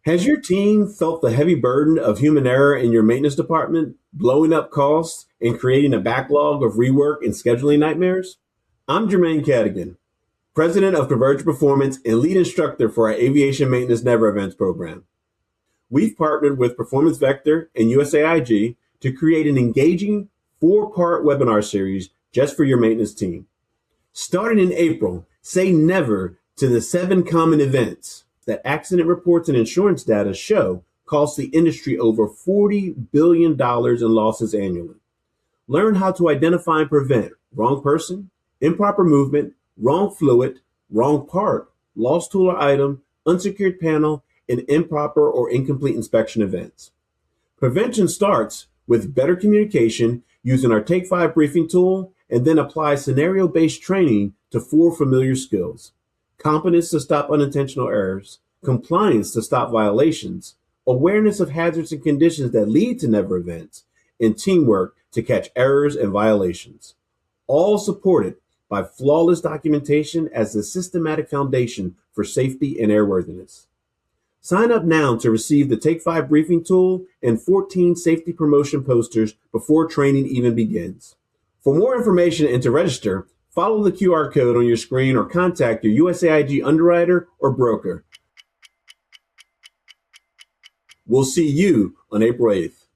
Has your team felt the heavy burden of human error in your maintenance department, blowing up costs and creating a backlog of rework and scheduling nightmares? I'm Jermaine Cadigan, President of Converge Performance and lead instructor for our Aviation Maintenance Never Events program. We've partnered with Performance Vector and USAIG to create an engaging 4-part webinar series just for your maintenance team. Starting in April, say never to the 7 common events that accident reports and insurance data show cost the industry over $40 billion in losses annually. Learn how to identify and prevent wrong person, improper movement, wrong fluid, wrong part, lost tool or item, unsecured panel, and improper or incomplete inspection events. Prevention starts with better communication using our Take 5 briefing tool and then apply scenario-based training to 4 familiar skills: competence to stop unintentional errors, compliance to stop violations, awareness of hazards and conditions that lead to never events, and teamwork to catch errors and violations. All supported by flawless documentation as the systematic foundation for safety and airworthiness. Sign up now to receive the Take 5 briefing tool and 14 safety promotion posters before training even begins. For more information and to register, follow the QR code on your screen or contact your USAIG underwriter or broker. We'll see you on April 8th.